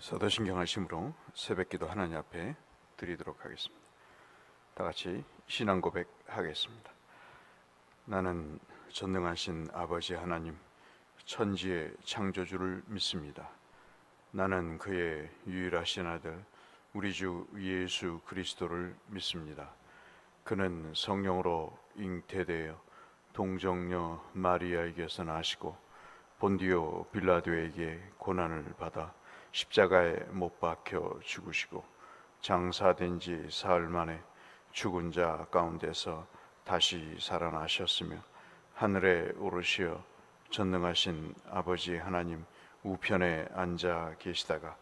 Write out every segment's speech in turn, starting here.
사도신경하심으로 새벽기도 하나님 앞에 드리도록 하겠습니다. 다 같이 신앙 고백하겠습니다. 나는 전능하신 아버지 하나님, 천지의 창조주를 믿습니다. 나는 그의 유일하신 아들 우리 주 예수 그리스도를 믿습니다. 그는 성령으로 잉태되어 동정녀 마리아에게서 나시고 본디오 빌라도에게 고난을 받아 십자가에 못 박혀 죽으시고 장사된 지 사흘 만에 죽은 자 가운데서 다시 살아나셨으며 하늘에 오르시어 전능하신 아버지 하나님 우편에 앉아 계시다가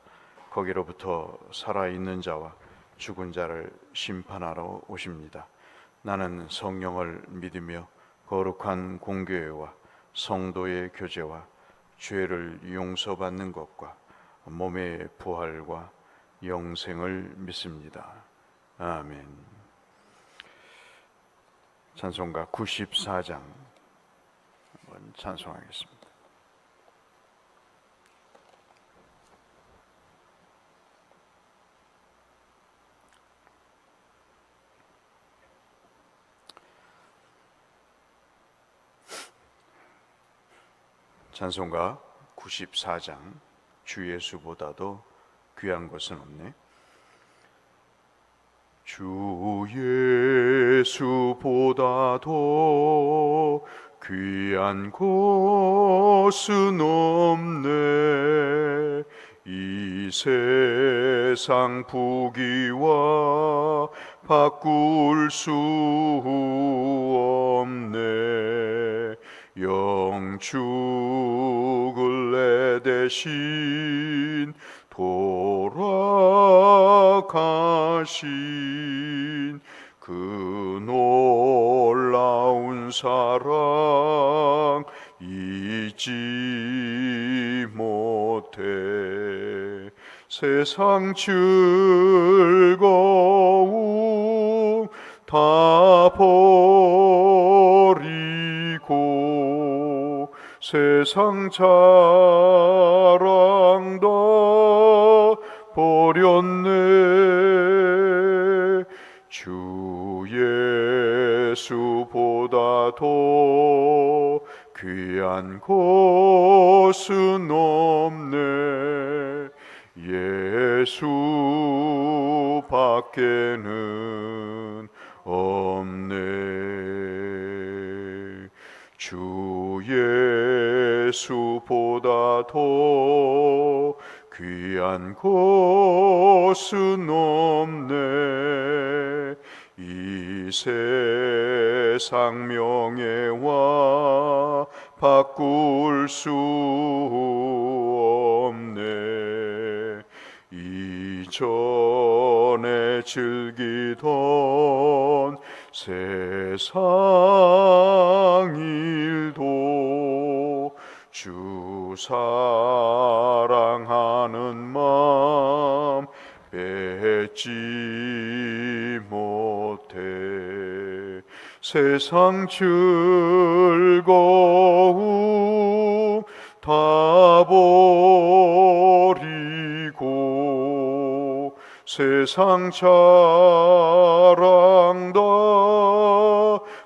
거기로부터 살아있는 자와 죽은 자를 심판하러 오십니다. 나는 성령을 믿으며 거룩한 공교회와 성도의 교제와 죄를 용서받는 것과 몸의 부활과 영생을 믿습니다. 아멘. 찬송가 94장 한번 찬송하겠습니다. 찬송가 94장 주 예수보다도 귀한 것은 없네. 주 예수보다도 귀한 것은 없네. 이 세상 부귀와 바꿀 수 없네. 영축을 내 대신 돌아가신 그 놀라운 사랑 잊지 못해. 세상 즐거움 다 버리고 세상 자랑 다 버렸네. 주 예수보다도 귀한 것은 없네. 예수 밖에는 없네. 주 예수보다도 귀한 것은 없네. 이 세상 명예와 바꿀 수 없네. 이전에 즐기던 세상 일도 주 사랑하는 마음 뺏지 못해. 세상 즐거움 다 버리고 세상 자랑 다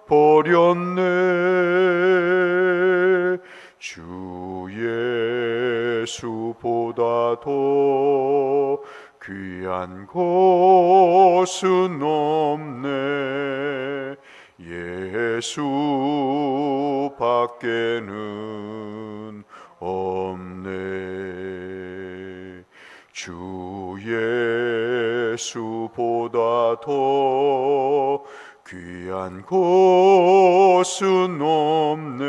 버렸네. 주 예수보다도 귀한 것은 없네. 예수 밖에는 없네. 주 예수보다도 귀한 것은 없네.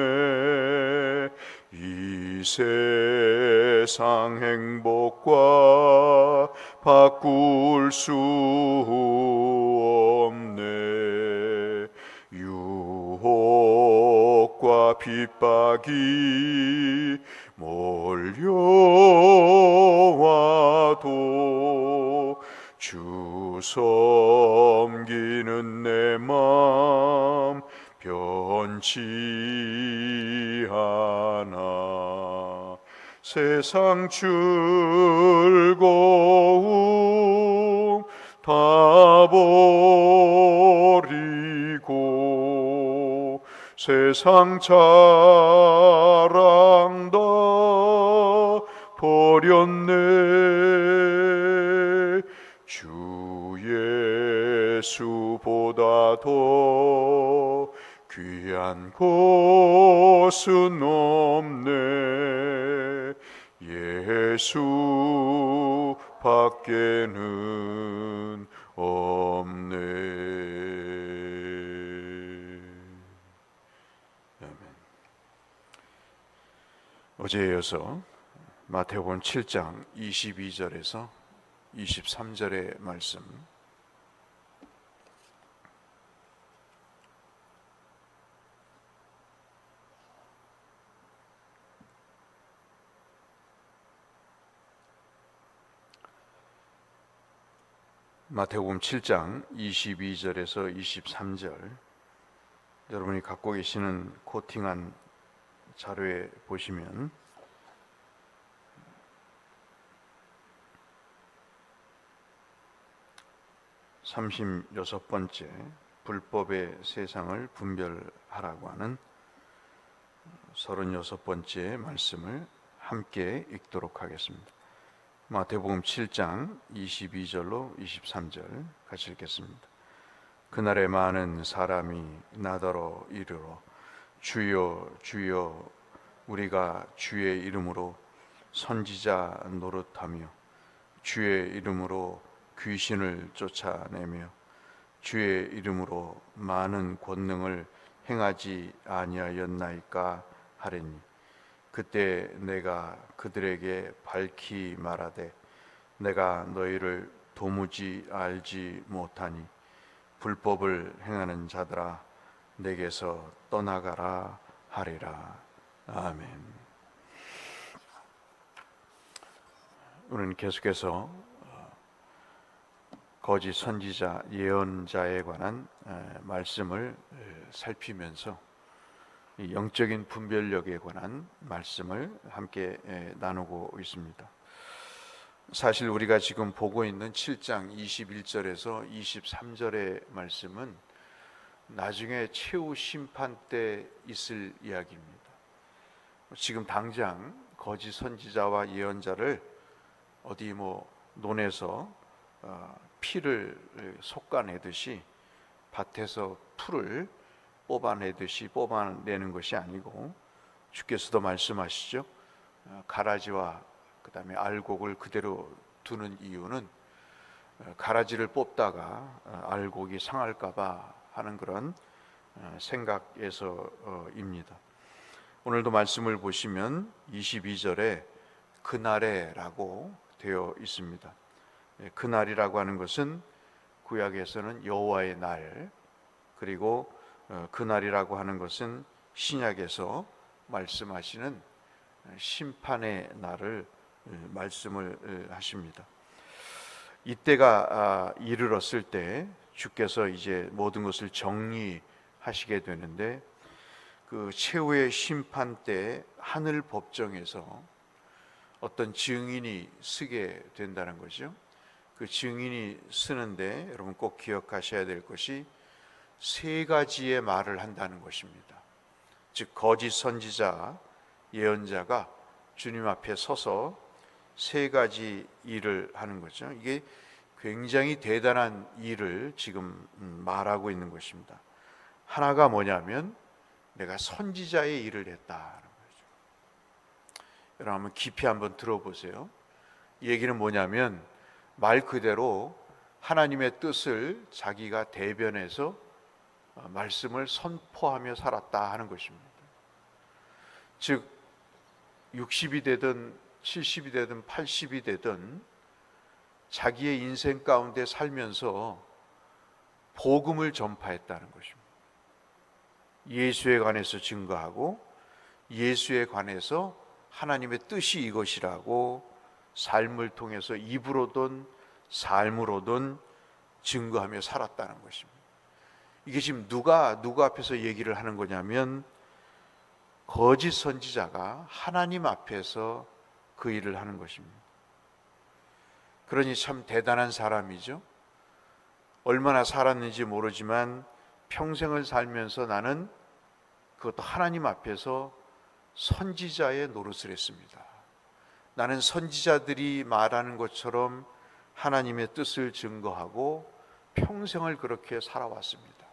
이 세상 행복과 바꿀 수 없네. 유혹과 핍박이 몰려와도 주 섬기는 내 맘 변치 않아. 세상 즐거움 다 버리고 세상 자랑 다 버렸네. 주 예수보다 더 귀한 것은 없네. 예수 밖에는 없네. 아멘. 어제에 이어서 마태복음 7장 22절에서 23절의 말씀, 마태복음 7장 22절에서 23절, 여러분이 갖고 계시는 코팅한 자료에 보시면 36번째 불법의 세상을 분별하라고 하는 36번째 말씀을 함께 읽도록 하겠습니다. 마태복음 7장 22절로 23절 같이 읽겠습니다. 그날에 많은 사람이 나더러 이르러 주여 주여 우리가 주의 이름으로 선지자 노릇하며 주의 이름으로 귀신을 쫓아내며 주의 이름으로 많은 권능을 행하지 아니하였나이까 하리니 그때 내가 그들에게 밝히 말하되 내가 너희를 도무지 알지 못하니 불법을 행하는 자들아 내게서 떠나가라 하리라. 아멘. 우리는 계속해서 거짓 선지자 예언자에 관한 말씀을 살피면서 영적인 분별력에 관한 말씀을 함께 나누고 있습니다. 사실 우리가 지금 보고 있는 7장 21절에서 23절의 말씀은 나중에 최후 심판 때 있을 이야기입니다. 지금 당장 거짓 선지자와 예언자를 어디 논에서 피를 솎아내듯이 밭에서 풀을 뽑아내듯이 뽑아내는 것이 아니고, 주께서도 말씀하시죠. 가라지와 그 다음에 알곡을 그대로 두는 이유는 가라지를 뽑다가 알곡이 상할까봐 하는 그런 생각에서입니다. 오늘도 말씀을 보시면 22절에 그날에 라고 되어 있습니다. 그날이라고 하는 것은 구약에서는 여호와의 날, 그리고 그날이라고 하는 것은 신약에서 말씀하시는 심판의 날을 말씀을 하십니다. 이때가 이르렀을 때 주께서 이제 모든 것을 정리하시게 되는데, 그 최후의 심판 때 하늘 법정에서 어떤 증인이 쓰게 된다는 거죠. 그 증인이 쓰는데 여러분 꼭 기억하셔야 될 것이 세 가지의 말을 한다는 것입니다. 즉 거짓 선지자, 예언자가 주님 앞에 서서 세 가지 일을 하는 거죠. 이게 굉장히 대단한 일을 지금 말하고 있는 것입니다. 하나가 뭐냐면 내가 선지자의 일을 했다는 거죠. 여러분 한번 깊이 한번 들어보세요. 이 얘기는 뭐냐면 말 그대로 하나님의 뜻을 자기가 대변해서 말씀을 선포하며 살았다 하는 것입니다. 즉 60이 되든 70이 되든 80이 되든 자기의 인생 가운데 살면서 복음을 전파했다는 것입니다. 예수에 관해서 증거하고 예수에 관해서 하나님의 뜻이 이것이라고 삶을 통해서 입으로든 삶으로든 증거하며 살았다는 것입니다. 이게 지금 누가 앞에서 얘기를 하는 거냐면 거짓 선지자가 하나님 앞에서 그 일을 하는 것입니다. 그러니 참 대단한 사람이죠. 얼마나 살았는지 모르지만 평생을 살면서 나는 그것도 하나님 앞에서 선지자의 노릇을 했습니다. 나는 선지자들이 말하는 것처럼 하나님의 뜻을 증거하고 평생을 그렇게 살아왔습니다.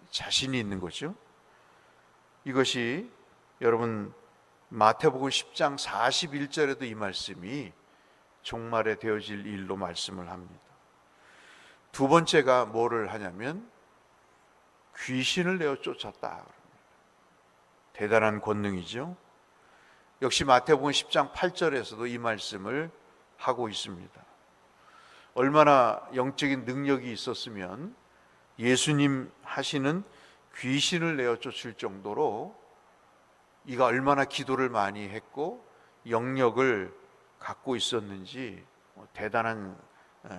자신이 있는 거죠. 이것이 여러분 마태복음 10장 41절에도 이 말씀이 종말에 되어질 일로 말씀을 합니다. 두 번째가 뭐를 하냐면 귀신을 내어 쫓았다. 대단한 권능이죠. 역시 마태복음 10장 8절에서도 이 말씀을 하고 있습니다. 얼마나 영적인 능력이 있었으면 예수님 하시는 귀신을 내어 쫓을 정도로 이가 얼마나 기도를 많이 했고 영역을 갖고 있었는지 대단한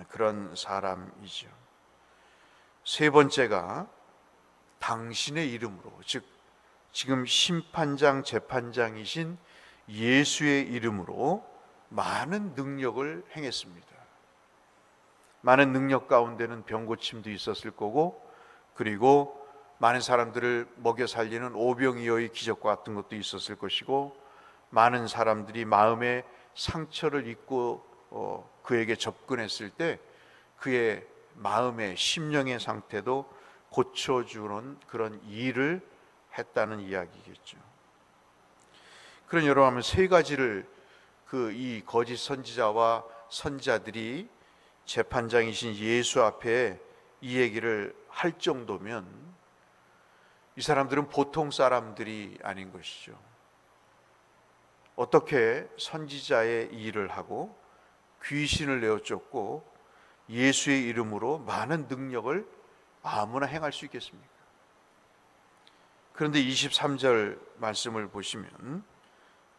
그런 사람이죠. 세 번째가 당신의 이름으로, 즉 지금 심판장 재판장이신 예수의 이름으로 많은 능력을 행했습니다. 많은 능력 가운데는 병고침도 있었을 거고, 그리고 많은 사람들을 먹여 살리는 오병이어의 기적과 같은 것도 있었을 것이고, 많은 사람들이 마음에 상처를 입고 그에게 접근했을 때 그의 마음의 심령의 상태도 고쳐주는 그런 일을 했다는 이야기겠죠. 그런 여러 하면 세 가지를 이 거짓 선지자와 선지자들이 재판장이신 예수 앞에 이 얘기를 할 정도면 이 사람들은 보통 사람들이 아닌 것이죠. 어떻게 선지자의 일을 하고 귀신을 내어 쫓고 예수의 이름으로 많은 능력을 아무나 행할 수 있겠습니까? 그런데 23절 말씀을 보시면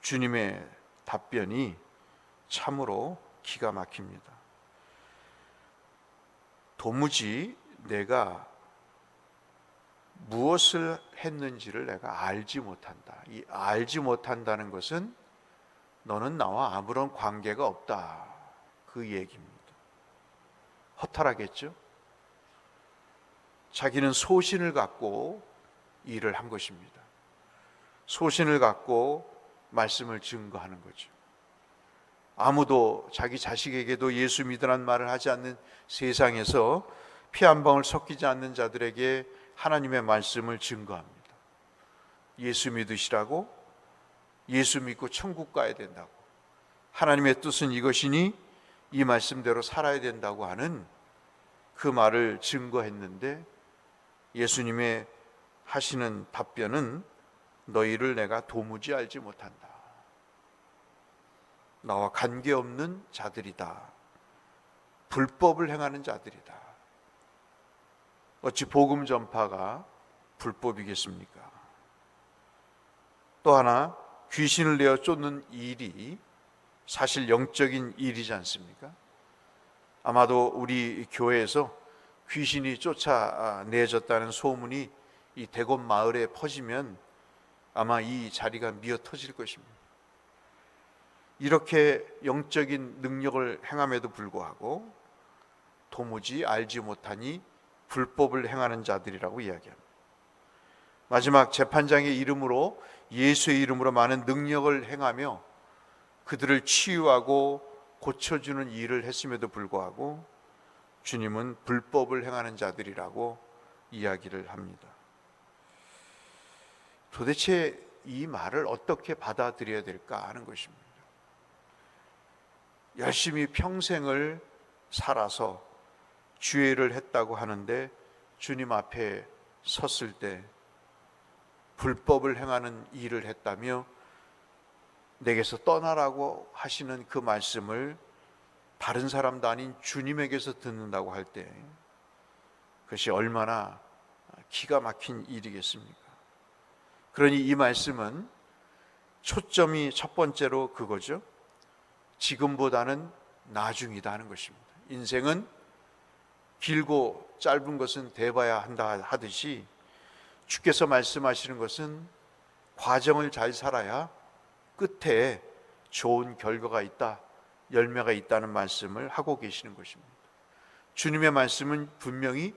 주님의 답변이 참으로 기가 막힙니다. 도무지 내가 무엇을 했는지를 내가 알지 못한다. 이 알지 못한다는 것은 너는 나와 아무런 관계가 없다, 그 얘기입니다. 허탈하겠죠? 자기는 소신을 갖고 일을 한 것입니다. 소신을 갖고 말씀을 증거하는 거죠. 아무도 자기 자식에게도 예수 믿으라는 말을 하지 않는 세상에서 피 한 방울 섞이지 않는 자들에게 하나님의 말씀을 증거합니다. 예수 믿으시라고, 예수 믿고 천국 가야 된다고, 하나님의 뜻은 이것이니 이 말씀대로 살아야 된다고 하는 그 말을 증거했는데, 예수님의 하시는 답변은 너희를 내가 도무지 알지 못한다. 나와 관계없는 자들이다. 불법을 행하는 자들이다. 어찌 복음 전파가 불법이겠습니까? 또 하나, 귀신을 내어 쫓는 일이 사실 영적인 일이지 않습니까? 아마도 우리 교회에서 귀신이 쫓아내졌다는 소문이 이 대검 마을에 퍼지면 아마 이 자리가 미어 터질 것입니다. 이렇게 영적인 능력을 행함에도 불구하고 도무지 알지 못하니 불법을 행하는 자들이라고 이야기합니다. 마지막 재판장의 이름으로, 예수의 이름으로 많은 능력을 행하며 그들을 치유하고 고쳐주는 일을 했음에도 불구하고 주님은 불법을 행하는 자들이라고 이야기를 합니다. 도대체 이 말을 어떻게 받아들여야 될까 하는 것입니다. 열심히 평생을 살아서 주의를 했다고 하는데 주님 앞에 섰을 때 불법을 행하는 일을 했다며 내게서 떠나라고 하시는 그 말씀을 다른 사람도 아닌 주님에게서 듣는다고 할 때 그것이 얼마나 기가 막힌 일이겠습니까? 그러니 이 말씀은 초점이 첫 번째로 그거죠. 지금보다는 나중이다 하는 것입니다. 인생은 길고 짧은 것은 돼봐야 한다 하듯이 주께서 말씀하시는 것은 과정을 잘 살아야 끝에 좋은 결과가 있다, 열매가 있다는 말씀을 하고 계시는 것입니다. 주님의 말씀은 분명히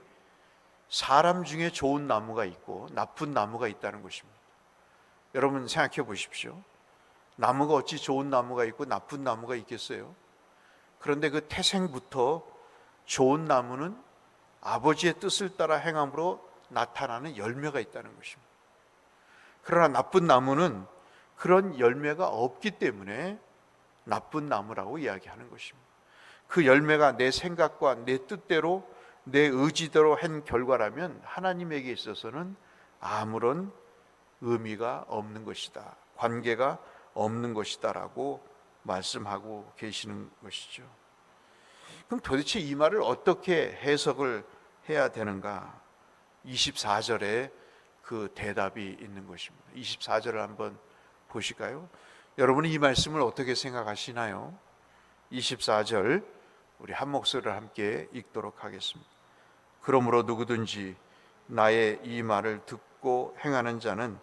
사람 중에 좋은 나무가 있고 나쁜 나무가 있다는 것입니다. 여러분 생각해 보십시오. 나무가 어찌 좋은 나무가 있고 나쁜 나무가 있겠어요? 그런데 그 태생부터 좋은 나무는 아버지의 뜻을 따라 행함으로 나타나는 열매가 있다는 것입니다. 그러나 나쁜 나무는 그런 열매가 없기 때문에 나쁜 나무라고 이야기하는 것입니다. 그 열매가 내 생각과 내 뜻대로 내 의지대로 한 결과라면 하나님에게 있어서는 아무런 의미가 없는 것이다, 관계가 없는 것이다 라고 말씀하고 계시는 것이죠. 그럼 도대체 이 말을 어떻게 해석을 해야 되는가? 24절에 그 대답이 있는 것입니다. 24절을 한번 보실까요? 여러분은 이 말씀을 어떻게 생각하시나요? 24절 우리 한 목소리를 함께 읽도록 하겠습니다. 그러므로 누구든지 나의 이 말을 듣고 행하는 자는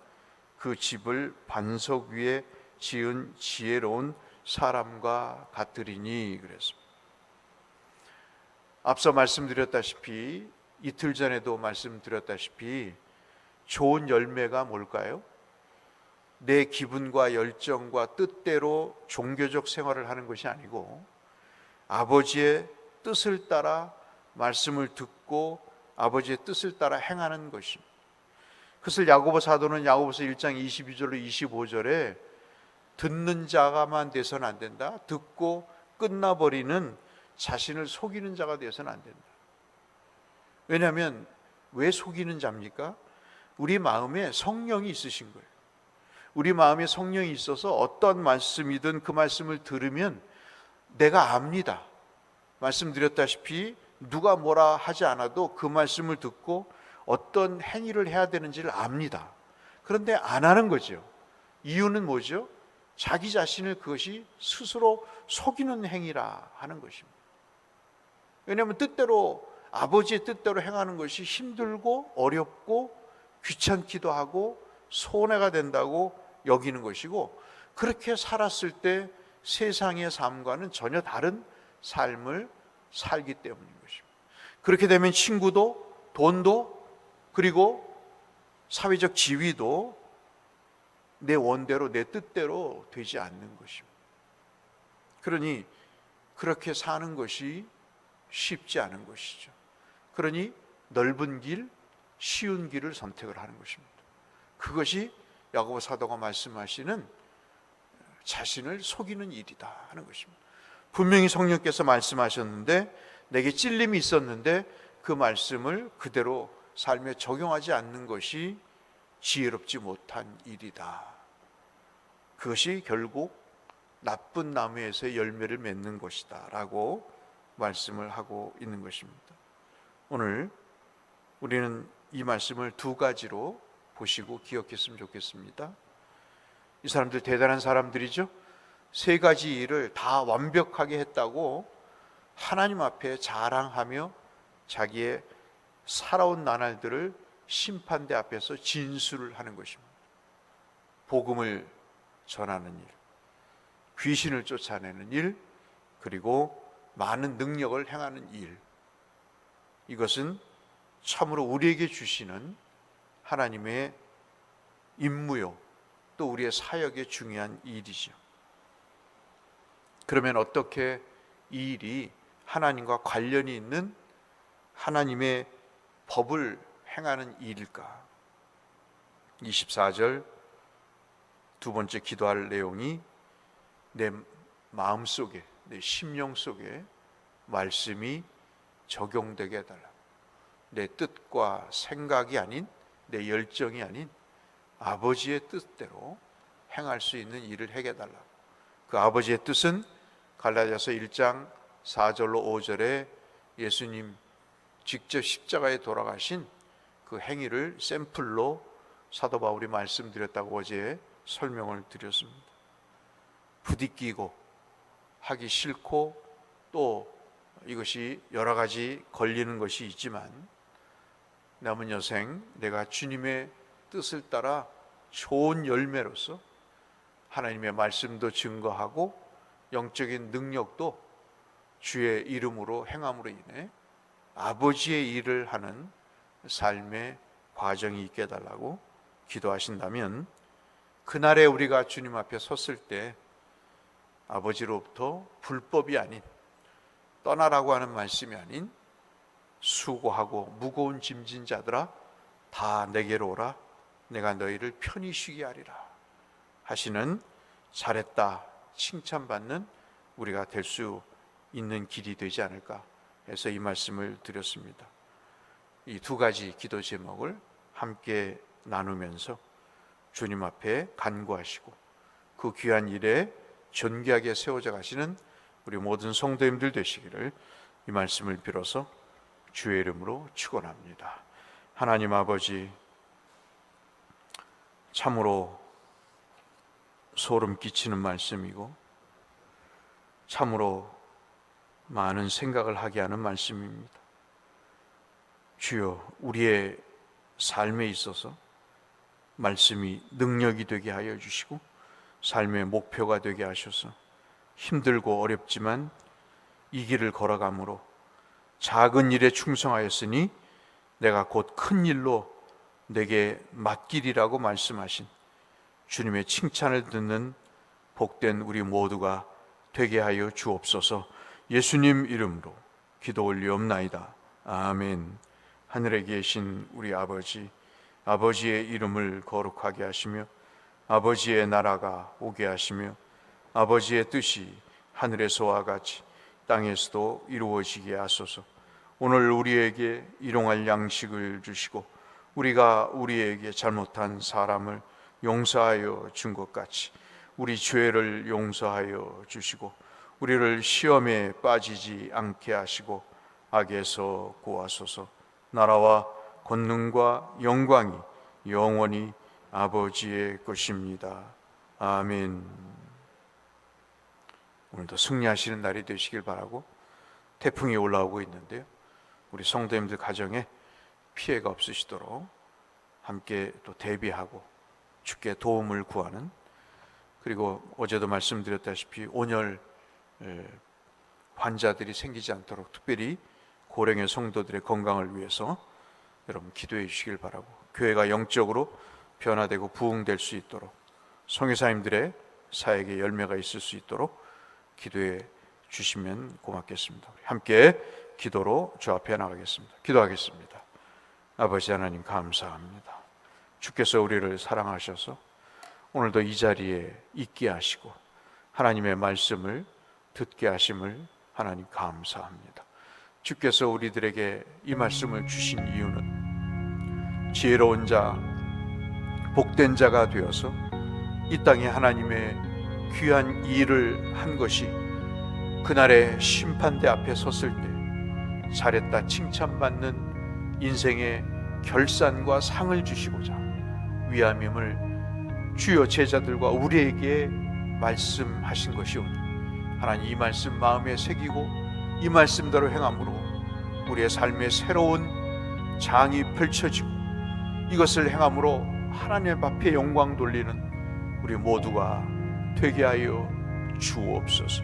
그 집을 반석 위에 지은 지혜로운 사람과 같으리니 그랬습니다. 앞서 말씀드렸다시피 이틀 전에도 말씀드렸다시피 좋은 열매가 뭘까요? 내 기분과 열정과 뜻대로 종교적 생활을 하는 것이 아니고 아버지의 뜻을 따라 말씀을 듣고 아버지의 뜻을 따라 행하는 것입니다. 그것을 야고보 사도는 야고보서 1장 22절로 25절에 듣는 자가만 돼서는 안 된다, 듣고 끝나버리는 자신을 속이는 자가 되어서는 안 된다. 왜냐하면 왜 속이는 자입니까? 우리 마음에 성령이 있으신 거예요. 우리 마음에 성령이 있어서 어떤 말씀이든 그 말씀을 들으면 내가 압니다. 말씀드렸다시피 누가 뭐라 하지 않아도 그 말씀을 듣고 어떤 행위를 해야 되는지를 압니다. 그런데 안 하는 거죠. 이유는 뭐죠? 자기 자신을 그것이 스스로 속이는 행위라 하는 것입니다. 왜냐하면 뜻대로 아버지의 뜻대로 행하는 것이 힘들고 어렵고 귀찮기도 하고 손해가 된다고 여기는 것이고, 그렇게 살았을 때 세상의 삶과는 전혀 다른 삶을 살기 때문인 것입니다. 그렇게 되면 친구도 돈도 그리고 사회적 지위도 내 원대로 내 뜻대로 되지 않는 것입니다. 그러니 그렇게 사는 것이 쉽지 않은 것이죠. 그러니 넓은 길, 쉬운 길을 선택을 하는 것입니다. 그것이 야고보 사도가 말씀하시는 자신을 속이는 일이다 하는 것입니다. 분명히 성령께서 말씀하셨는데 내게 찔림이 있었는데 그 말씀을 그대로 삶에 적용하지 않는 것이 지혜롭지 못한 일이다. 그것이 결국 나쁜 나무에서 열매를 맺는 것이다 라고 말씀을 하고 있는 것입니다. 오늘 우리는 이 말씀을 두 가지로 보시고 기억했으면 좋겠습니다. 이 사람들 대단한 사람들이죠. 세 가지 일을 다 완벽하게 했다고 하나님 앞에 자랑하며 자기의 살아온 나날들을 심판대 앞에서 진술을 하는 것입니다. 복음을 전하는 일, 귀신을 쫓아내는 일, 그리고 많은 능력을 행하는 일. 이것은 참으로 우리에게 주시는 하나님의 임무요, 또 우리의 사역의 중요한 일이죠. 그러면 어떻게 이 일이 하나님과 관련이 있는 하나님의 법을 행하는 일일까? 24절 두 번째 기도할 내용이 내 마음속에, 내 심령 속에 말씀이 적용되게 해달라. 내 뜻과 생각이 아닌, 내 열정이 아닌 아버지의 뜻대로 행할 수 있는 일을 하게 해달라. 그 아버지의 뜻은 갈라디아서 1장 4절로 5절에 예수님 직접 십자가에 돌아가신 그 행위를 샘플로 사도 바울이 말씀드렸다고 어제 설명을 드렸습니다. 부딪히고 하기 싫고 또 이것이 여러 가지 걸리는 것이 있지만 남은 여생 내가 주님의 뜻을 따라 좋은 열매로서 하나님의 말씀도 증거하고 영적인 능력도 주의 이름으로 행함으로 인해 아버지의 일을 하는 삶의 과정이 있게 해달라고 기도하신다면, 그날에 우리가 주님 앞에 섰을 때 아버지로부터 불법이 아닌, 떠나라고 하는 말씀이 아닌, 수고하고 무거운 짐진 자들아 다 내게로 오라, 내가 너희를 편히 쉬게 하리라 하시는, 잘했다 칭찬받는 우리가 될 수 있는 길이 되지 않을까 해서 이 말씀을 드렸습니다. 이 두 가지 기도 제목을 함께 나누면서 주님 앞에 간구하시고 그 귀한 일에 존귀하게 세워져 가시는 우리 모든 성도님들 되시기를 이 말씀을 빌어서 주의 이름으로 축원합니다. 하나님 아버지, 참으로 소름 끼치는 말씀이고 참으로 많은 생각을 하게 하는 말씀입니다. 주여, 우리의 삶에 있어서 말씀이 능력이 되게 하여 주시고 삶의 목표가 되게 하셔서 힘들고 어렵지만 이 길을 걸어가므로 작은 일에 충성하였으니 내가 곧 큰 일로 내게 맡기리라고 말씀하신 주님의 칭찬을 듣는 복된 우리 모두가 되게 하여 주옵소서. 예수님 이름으로 기도 올리옵나이다. 아멘. 하늘에 계신 우리 아버지, 아버지의 이름을 거룩하게 하시며 아버지의 나라가 오게 하시며 아버지의 뜻이 하늘에서와 같이 땅에서도 이루어지게 하소서. 오늘 우리에게 일용할 양식을 주시고 우리가 우리에게 잘못한 사람을 용서하여 준 것 같이 우리 죄를 용서하여 주시고 우리를 시험에 빠지지 않게 하시고 악에서 구하소서. 나라와 권능과 영광이 영원히 아버지의 것입니다. 아멘. 오늘도 승리하시는 날이 되시길 바라고, 태풍이 올라오고 있는데요, 우리 성도님들 가정에 피해가 없으시도록 함께 또 대비하고 주께 도움을 구하는, 그리고 어제도 말씀드렸다시피 온열 환자들이 생기지 않도록 특별히 고령의 성도들의 건강을 위해서 여러분 기도해 주시길 바라고, 교회가 영적으로 변화되고 부흥될 수 있도록 성교사님들의 사역에 열매가 있을 수 있도록 기도해 주시면 고맙겠습니다. 함께 기도로 주 앞에 나가겠습니다. 기도하겠습니다. 아버지 하나님, 감사합니다. 주께서 우리를 사랑하셔서 오늘도 이 자리에 있게 하시고 하나님의 말씀을 듣게 하심을 하나님 감사합니다. 주께서 우리들에게 이 말씀을 주신 이유는 지혜로운 자, 복된 자가 되어서 이 땅에 하나님의 귀한 일을 한 것이 그날의 심판대 앞에 섰을 때 잘했다 칭찬받는 인생의 결산과 상을 주시고자 위함임을 주여 제자들과 우리에게 말씀하신 것이오니 하나님, 이 말씀 마음에 새기고 이 말씀대로 행함으로 우리의 삶의 새로운 장이 펼쳐지고 이것을 행함으로 하나님 앞에 영광 돌리는 우리 모두가 되게 하여 주옵소서.